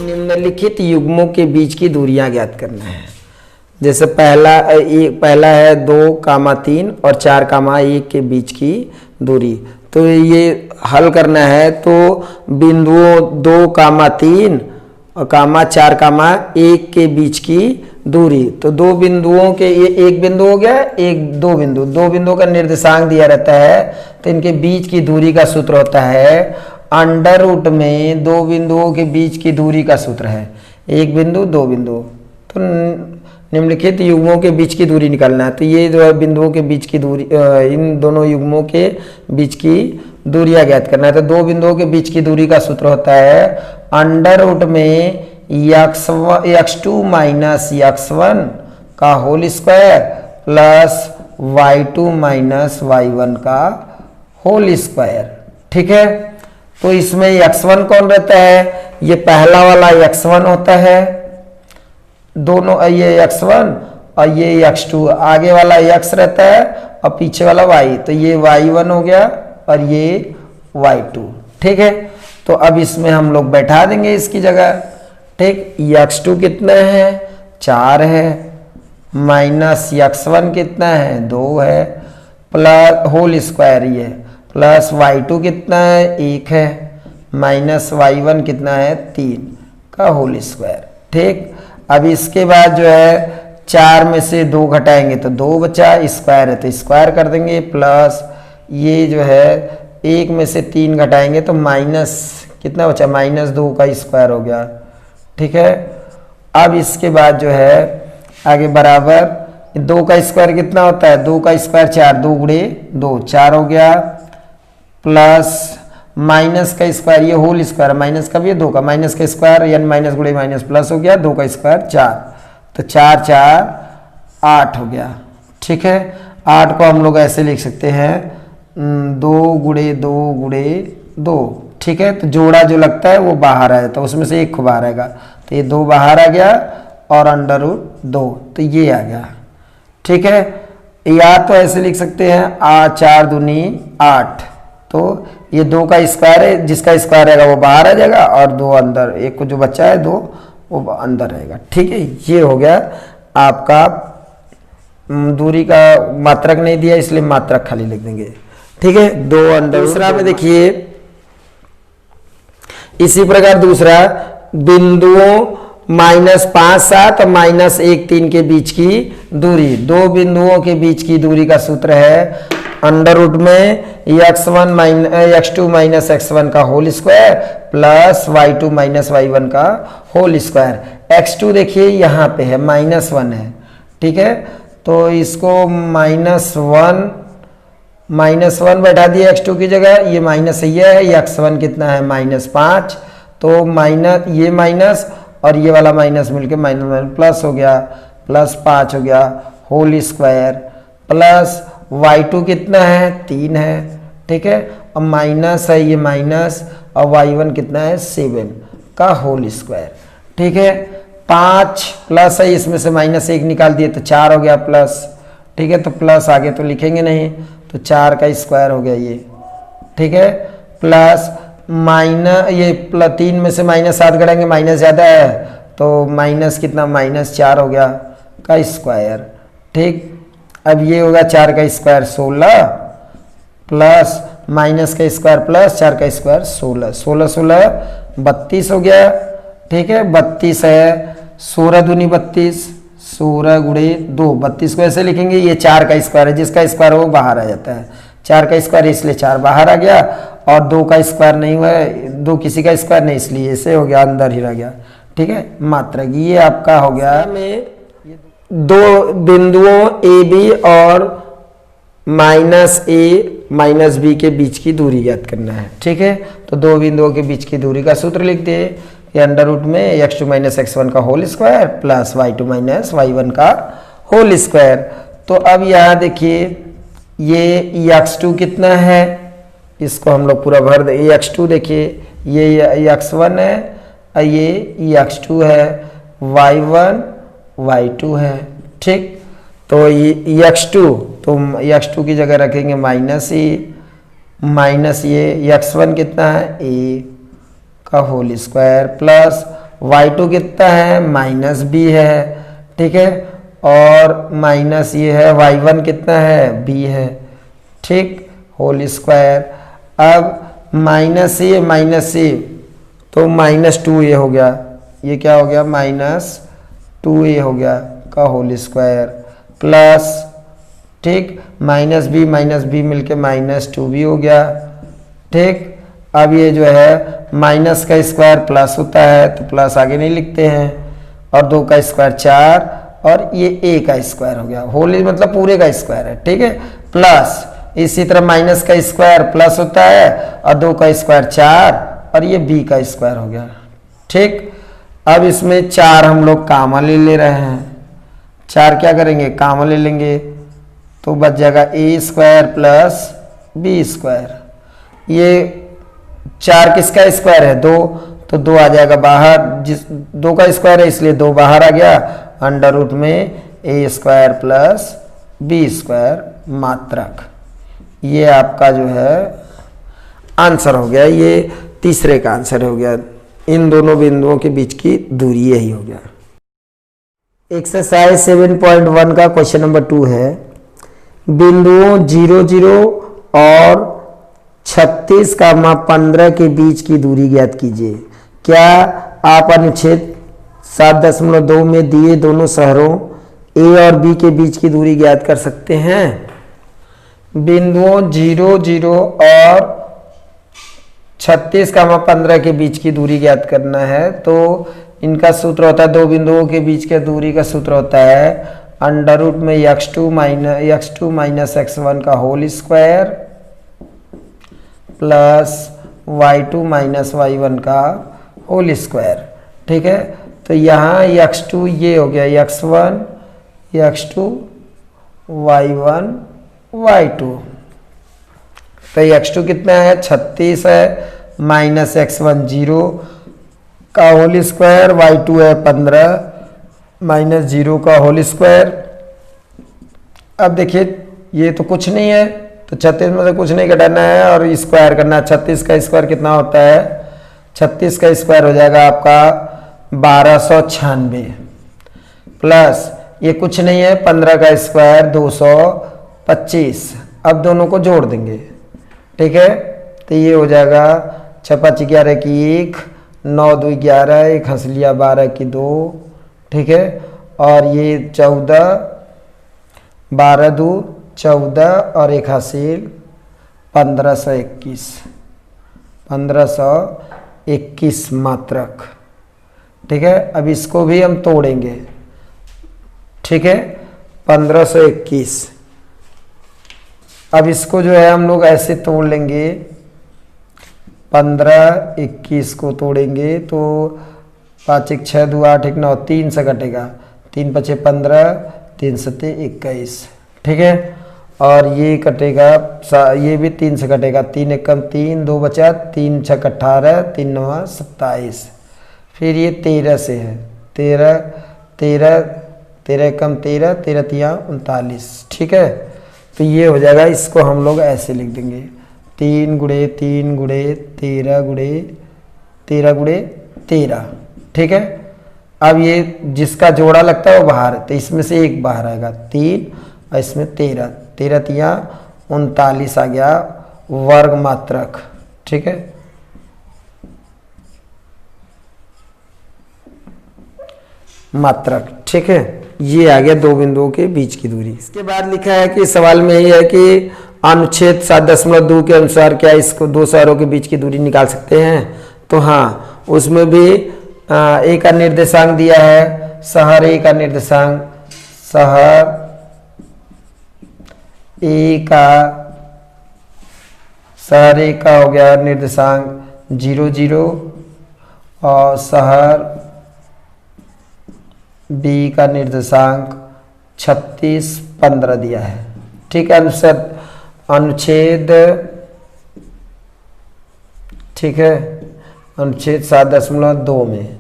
निम्नलिखित युग्मों के बीच की दूरियां ज्ञात करना है। जैसे पहला है 2, 3 और 4, 1 के बीच की दूरी। तो ये हल करना है तो बिंदुओं 2, 3 और 4, 1 के बीच की दूरी। तो दो बिंदुओं के, ये एक बिंदु हो गया, दो बिंदुओं का निर्देशांक दिया रहता है। तो इनके बीच की दूरी का सूत्र होता है अंडर रूट में दो बिंदुओं के बीच की दूरी का सूत्र है एक बिंदु, दो बिंदु। तो निम्नलिखित युग्मों के बीच की दूरी निकालना है। तो ये जो है बिंदुओं के बीच की दूरी, इन दोनों युग्मों के बीच की दूरियां ज्ञात करना है। तो दो बिंदुओं के बीच की दूरी का सूत्र होता है अंडर रूट में x2 माइनस x1 का whole square plus y2 minus y1 का होल स्क्वायर। ठीक है, तो इसमें x1 कौन रहता है? ये पहला वाला x1 होता है, दोनों ये x1 और ये x2, आगे वाला x रहता है और पीछे वाला y। तो ये y1 हो गया और ये y2। ठीक है, तो अब इसमें हम लोग बैठा देंगे इसकी जगह। ठीक, x2 कितना है? 4 है, माइनस x1 कितना है? 2 है, प्लस होल स्क्वायर ये, प्लस y2 कितना है? 1 है, माइनस y1 कितना है? 3 का होल स्क्वायर। ठीक, अब इसके बाद जो है 4 में से 2 घटाएंगे तो 2 बचा, स्क्वायर है तो स्क्वायर कर देंगे, प्लस ये जो है 1 में से 3 घटाएंगे तो माइनस कितना बचा? -2 का स्क्वायर हो गया। ठीक है, अब इसके बाद जो है आगे बराबर 2 का स्क्वायर कितना होता है? 2 का स्क्वायर 4, 2 गुणे 2 4 हो गया, प्लस माइनस का स्क्वायर, ये होल स्क्वायर, माइनस का भी है 2 का, माइनस का स्क्वायर यानी माइनस गुणे माइनस प्लस हो गया, 2 का स्क्वायर 4, तो 4 4 8 हो गया। ठीक है, 8 को हम लोग ऐसे लिख सकते हैं 2 गुणे 2 गुणे 2। ठीक है, तो जोड़ा जो लगता है वो बाहर आया, तो उसमें से 1 को बाहर आएगा, तो ये 2 बाहर आ गया और अंडर रूट 2, तो ये आ गया। ठीक है, या तो ऐसे लिख सकते हैं 4 दूनी 8, तो ये 2 का स्क्वायर है, जिसका स्क्वायर रहेगा वो बाहर आ जाएगा और 2 अंदर, एक को जो बचा है 2 वो अंदर रहेगा। ठीक है, ये हो गया आपका। दूरी का मात्रक नहीं दिया इसलिए मात्रक खाली लिख देंगे। ठीक है, 2 अंडर। दूसरा में देखिए इसी प्रकार दूसरा बिंदुओं -5 7 और -1 3 के बीच की दूरी। दो बिंदुओं के बीच की दूरी का सूत्र है अंडर रूट में x2 माइनस x1 का whole square plus y2 minus y1 का होल स्क्वायर। x2 देखिए यहाँ पे है, -1 है। ठीक है, तो इसको -1 बैठा दिया x2 की जगह, ये माइनस ये है, x1 कितना है? -5, तो माइनस ये माइनस और ये वाला माइनस मिलके माइनस प्लस हो गया, +5 हो गया होल स्क्वायर, प्लस y2 कितना है? 3 है। ठीक है, और माइनस है ये माइनस और y1 कितना है? 7 का होल स्क्वायर। ठीक है, 5 प्लस है, इसमें से -1 निकाल दिए तो 4 हो गया प्लस। ठीक है, तो प्लस आगे तो लिखेंगे नहीं, तो 4 का स्क्वायर हो गया ये। ठीक है, प्लस माइनस ये 3 में से -7 घटाएंगे, माइनस ज़्यादा है तो माइनस कितना? -4 हो गया का स्क्वायर। ठीक, अब ये होगा 4 का स्क्वायर 16 प्लस माइनस का स्क्वायर प्लस 4 का स्क्वायर 16, 16 16 32 हो गया। ठीक है, 32 है, 16 दूनी 32, 16 गुणे 2, 32 को ऐसे लिखेंगे, ये 4 का स्क्वायर है, जिसका स्क्वायर वो बाहर आ जाता है, 4 का स्क्वायर इसलिए 4 बाहर आ गया, और 2 का स्क्वायर नहीं हुआ है, 2 किसी का स्क्वायर नहीं, इसलिए ऐसे हो गया, अंदर ही रह गया। ठीक है, मात्रक ये आपका हो गया। में दो बिंदुओं ए बी और -a -b के बीच की दूरी ज्ञात करना है। ठीक है, तो दो बिंदुओं के बीच की दूरी का सूत्र लिख दे, ये अंडर रूट में x2 माइनस x1 का whole square plus y2 minus y1 का होल स्क्वायर। तो अब यहाँ देखिए ये x2 कितना है, इसको हम लोग पूरा भर दें। x2 देखिए ये x1 है और ये x2 है, y1 y2 है। ठीक, तो ये x2 तो x2 की जगह रखेंगे माइनस ए, माइनस ये x1 कितना है a का होल स्क्वायर, प्लस y2 कितना है माइनस b है, ठीक है, और माइनस ये है y1 कितना है b है, ठीक, होल स्क्वायर। अब माइनस ए तो माइनस 2a हो गया, ये क्या हो गया माइनस 2a हो गया का होल स्क्वायर, प्लस, ठीक, माइनस बी मिलके माइनस 2b हो गया, ठीक। अब ये जो है माइनस का स्क्वायर प्लस होता है तो प्लस आगे नहीं लिखते हैं, और 2 का स्क्वायर 4 और ये a का स्क्वायर हो गया, होल मतलब पूरे का स्क्वायर है, ठीक है, प्लस इसी तरह माइनस का स्क्वायर प्लस होता है और 2 का स्क्वायर 4 और ये b का स्क्वायर हो गया, ठीक। अब इसमें 4 हम लोग कामा ले रहे हैं, 4 क्या करेंगे कामा ले लेंगे तो बच जाएगा a square plus b square. ये 4 किसका स्क्वायर है 2, तो 2 आ जाएगा बाहर, जिस 2 का स्क्वायर है इसलिए 2 बाहर आ गया, अंडर रूट में a square plus b square मात्रक। ये आपका जो है आंसर हो गया, ये तीसरे का आंसर हो गया, इन दोनों बिंदुओं के बीच की दूरी यही हो गया। एक्सरसाइज 7.1 का क्वेश्चन नंबर 2 है, बिंदुओं 0, 0 और 36,15 के बीच की दूरी ज्ञात कीजिए। क्या आप अनुच्छेद 7.2 में दिए दोनों शहरों ए और बी के बीच की दूरी ज्ञात कर सकते हैं? बिंदुओं 0, 0 और 36,15 के बीच की दूरी ज्ञात करना है, तो इनका सूत्र होता है, दो बिंदुओं के बीच के दूरी का सूत्र होता है अंडर रूट में x2 माइनस x1 का whole square plus y2 minus y1 का होल स्क्वायर, ठीक है। तो यहाँ x2 ये हो गया x1 x2 y1 y2, तो x2 कितना है 36 है, माइनस x1 0 का होल स्क्वायर, y2 है 15 माइनस 0 का होल स्क्वायर। अब देखिए ये तो कुछ नहीं है, तो 36 में से कुछ नहीं घटाना है और स्क्वायर करना है। 36 का स्क्वायर कितना होता है, 36 का स्क्वायर हो जाएगा आपका 1296 प्लस ये कुछ नहीं है 15 का स्क्वायर 225। अब दोनों को जोड़ देंगे, ठीक है, तो ये हो जाएगा 6×5 11 की 1, 9 2 11, 1 हंस लिया 12 की 2, ठीक है, और ये 14, 12 2 14 और 1 हासिल 1521 मात्रक, ठीक है। अब इसको भी हम तोड़ेंगे, ठीक है, 1521। अब इसको जो है हम लोग ऐसे तोड़ लेंगे, 15 21 को तोड़ेंगे तो 5 1 6 2 8 1 9 3 से कटेगा, 3 5 15 3 7 21, ठीक है, और ये कटेगा, ये भी 3 से कटेगा, 3 1 3 2 बचा, 3 6 18 3 9 27, फिर ये 13 से है, 13 13 13 1 13 13 3 39, ठीक है। तो ये हो जाएगा, इसको हम लोग ऐसे लिख देंगे 3 × 3 × 13 × 13 × 13, ठीक है। अब ये जिसका जोड़ा लगता है वो बाहर है, तो इसमें से एक बाहर आएगा 3 और इसमें 13 13 3 39 आ गया वर्ग मात्रक, ठीक है। मात्रक, ठीक है, ये आ गया दो बिंदुओं के बीच की दूरी। इसके बाद लिखा है कि सवाल में ये है कि अनुच्छेद 7.2 के अनुसार क्या इसको दो शहरों के बीच की दूरी निकाल सकते हैं? तो हाँ, उसमें भी ए का निर्देशांक दिया है, शहर ए का निर्देशांक, शहर ए का हो गया निर्देशांक 0 0 और शहर बी का निर्देशांक 36 15 दिया है, ठीक है। अनुच्छेद, ठीक है, अनुच्छेद 7.2 में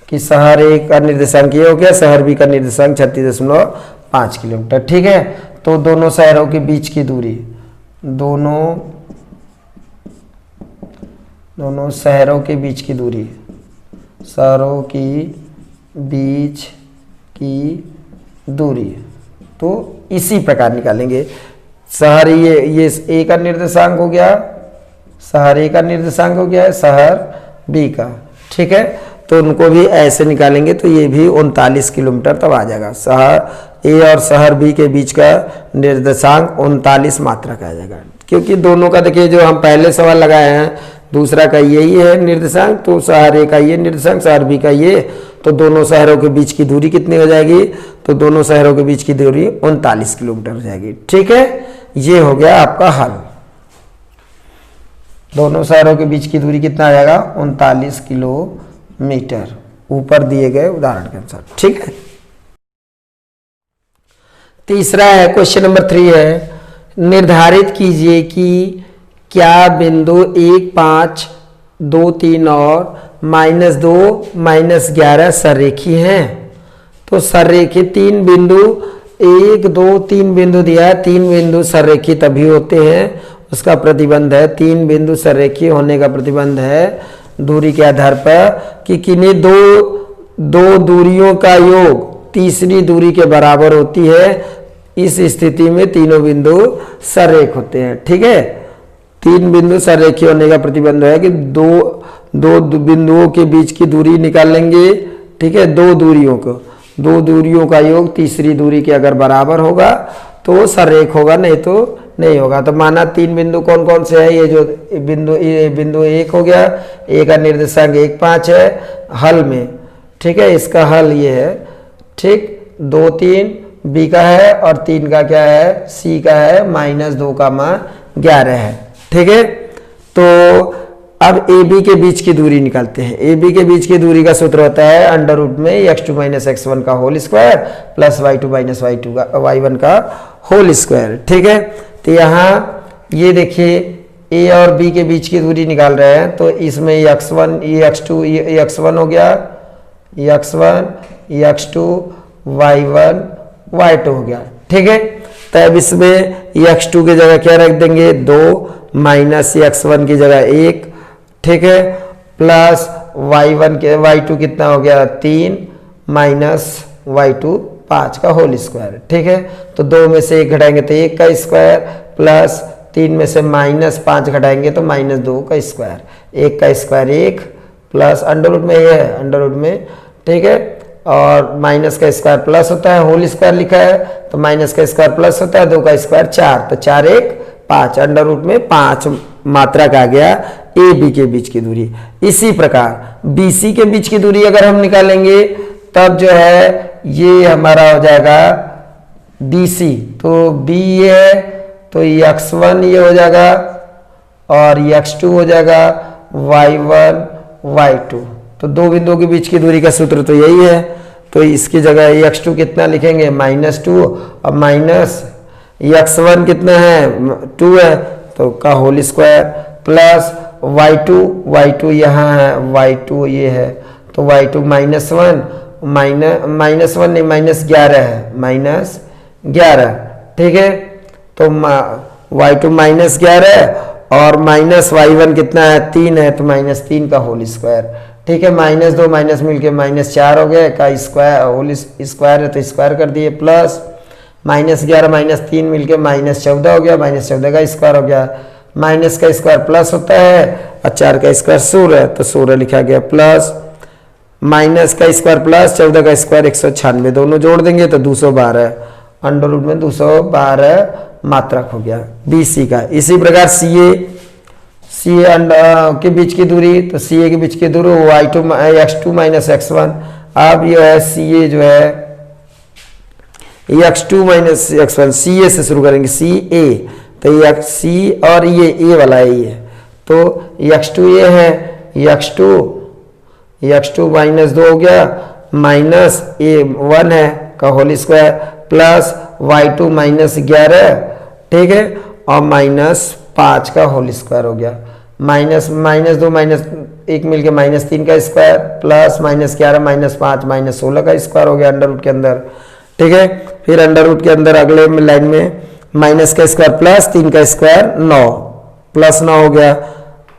कि शहर ए का निर्देशांक ये हो गया, शहर बी का निर्देशांक 36.5 किलोमीटर, ठीक है। तो दोनों शहरों के बीच की दूरी, दोनों शहरों के बीच की दूरी, शहरों की बीच की दूरी, तो इसी प्रकार निकालेंगे। शहर ये ए का निर्देशांक हो गया, शहर ए का निर्देशांक हो गया है, शहर बी का, ठीक है। तो उनको भी ऐसे निकालेंगे तो ये भी 39 किलोमीटर तब आ जाएगा। शहर ए और शहर बी के बीच का निर्देशांक 39 मात्रक आ जाएगा, क्योंकि दोनों का देखिए जो हम पहले सवाल लगाए हैं, दूसरा का यही है निर्देशांक, तो शहर ए का ये निर्देशांक, शहर बी का ये, तो दोनों शहरों के बीच की दूरी कितनी हो जाएगी, तो दोनों शहरों के बीच की दूरी 39 किलोमीटर हो जाएगी, ठीक है। ये हो गया आपका हल। दोनों शहरों के बीच की दूरी कितना आ जाएगा, 39 किलोमीटर, ऊपर दिए गए उदाहरण के अनुसार, ठीक है। तीसरा है, क्वेश्चन नंबर 3 है, निर्धारित कीजिए कि क्या बिंदु 1, 5, 2, 3 और -2, -11 सररेखी हैं। तो सररेखी 3 बिंदु, 1, 2, 3 बिंदु दिया है, 3 बिंदु सररेखी तभी होते हैं, उसका प्रतिबंध है, 3 बिंदु सररेखी होने का प्रतिबंध है दूरी के आधार पर कि किन्हीं दो दूरियों का योग तीसरी दूरी के बराबर होती है। इस स्थिति में तीनों बिंदु सररेख होते हैं, ठीक है। 3 बिंदु सररेखी होने का प्रतिबंध है कि दो बिंदुओं के बीच की दूरी निकाल लेंगे, ठीक है। दो दूरियों का योग तीसरी दूरी के अगर बराबर होगा तो सररेख होगा, नहीं तो नहीं होगा। तो माना 3 बिंदु कौन कौन से है, ये जो बिंदु 1 हो गया, ए का निर्देशांक 1, 5 है हल में, ठीक है। इसका हल ये है, ठीक। 2, 3 बी का है और 3 का क्या है, सी का है, -2, 11 है, ठीक है। तो अब ए बी के बीच की दूरी निकालते हैं। ए बी के बीच की दूरी का सूत्र होता है अंडर रूट में x2 - x1 का whole square plus y2 - y1 का होल स्क्वायर, ठीक है। तो यहाँ ये देखिए ए और बी के बीच की दूरी निकाल रहे हैं, तो इसमें x1 ये x2 ये x1 हो गया, x1 x2 y1 y2 हो गया, ठीक है। तब इसमें x2 की जगह क्या रख देंगे, 2 माइनस x1 की जगह 1, ठीक है, प्लस y2 कितना हो गया, 3 माइनस y2 5 का होल स्क्वायर, ठीक है। तो 2 में से 1 घटाएंगे तो 1 का स्क्वायर, प्लस 3 में से -5 घटाएंगे तो -2 का स्क्वायर, 1 का स्क्वायर 1, प्लस अंडर रूट में ये है, अंडर रूट में, ठीक है। और माइनस का स्क्वायर प्लस होता है, होल स्क्वायर लिखा है तो माइनस का स्क्वायर प्लस होता है, 2 का स्क्वायर 4, तो 4 1 5, अंडर रूट में 5 मात्रा का आ गया ए बी के बीच की दूरी। इसी प्रकार बी सी के बीच की दूरी अगर हम निकालेंगे तब जो है ये हमारा हो जाएगा डी सी, तो बी ये है तो x1 ये हो जाएगा और x2 हो जाएगा, y1 y2, तो दो बिंदुओं के बीच की दूरी का सूत्र तो यही है। तो इसकी जगह x2 कितना लिखेंगे, -2, और माइनस x1 कितना है, 2 है, तो का होल स्क्वायर, प्लस y2 यहाँ है, y2 ये है, तो y2 -1 -1 नहीं -11 है, -11, ठीक है। तो y2 -11 और माइनस y1 कितना है, 3 है, तो -3 का होल स्क्वायर, ठीक है। -2 माइनस मिलके -4 हो गया, का स्क्वायर होल स्क्वायर है तो स्क्वायर कर दिए, प्लस -11 - 3 मिलके -14 हो गया, -14 का स्क्वायर हो गया, माइनस का स्क्वायर प्लस होता है और 4 का स्क्वायर 16 है तो 16 लिखा गया, प्लस माइनस का स्क्वायर प्लस 14 का स्क्वायर 196, दोनों जोड़ देंगे तो 212, अंडर रूट में 212 मात्रक हो गया बी सी का। इसी प्रकार सी ए के बीच की दूरी, तो सी ए के बीच की दूरी x2 - x1, अब ये है सी ए जो है x2 - x1, सी ए से शुरू करेंगे, सी ए, तो ये सी और ये ए वाला है ये, तो x2 ये है, x2 -2 हो गया, माइनस ए 1 है का होल स्क्वायर, प्लस y2 -11, ठीक है, और -5 का होल स्क्वायर हो गया, -2 -1 मिलके -3 का स्क्वायर, प्लस -11 -5 -16 का स्क्वायर हो गया अंडर रूट के अंदर, ठीक है। फिर अंडर रूट के अंदर अगले लाइन में माइनस का स्क्वायर प्लस 3 का स्क्वायर 9 प्लस 9 हो गया,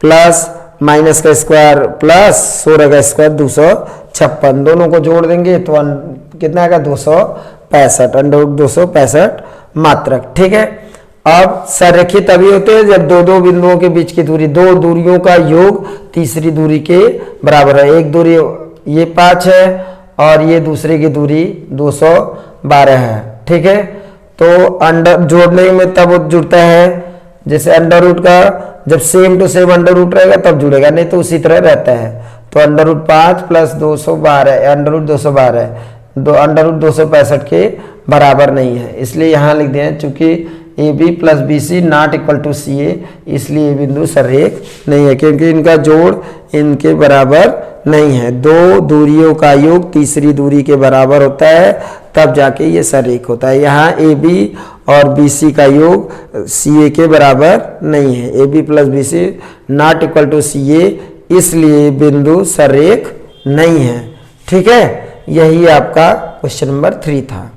प्लस माइनस का स्क्वायर प्लस 16 का स्क्वायर 256, दोनों को जोड़ देंगे तो कितना आएगा 265, अंडर रूट 265 मात्रक। ठीक है। अब संरेखित तभी होते हैं जब दो दो बिंदुओं के बीच की दूरी, दो दूरियों का योग तीसरी दूरी के बराबर है। एक दूरी ये 5 है और ये दूसरे की दूरी 212 है। ठीक है। तो अंडर जोड़ने में तब जुड़ता है जैसे अंडर रूट का जब same to same under root रहेगा तब जुड़ेगा, नहीं तो उसी तरह रहता है। तो under root 5 plus 212 under root 212 under root 265 के बराबर नहीं है, इसलिए यहाँ लिख दें चूंकि A B plus B C not equal to C A, इसलिए बिंदु संरेख नहीं है क्योंकि इनका जोड़ इनके बराबर नहीं है। दो दूरियों का योग तीसरी दूरी के बराबर होता है तब जाके ये संरेख होता है। यहाँ ए बी और बी सी का योग सी ए के बराबर नहीं है, A B plus B C not equal to C A, इसलिए बिंदु संरेख नहीं है। ठीक है। यही आपका क्वेश्चन नंबर 3 था।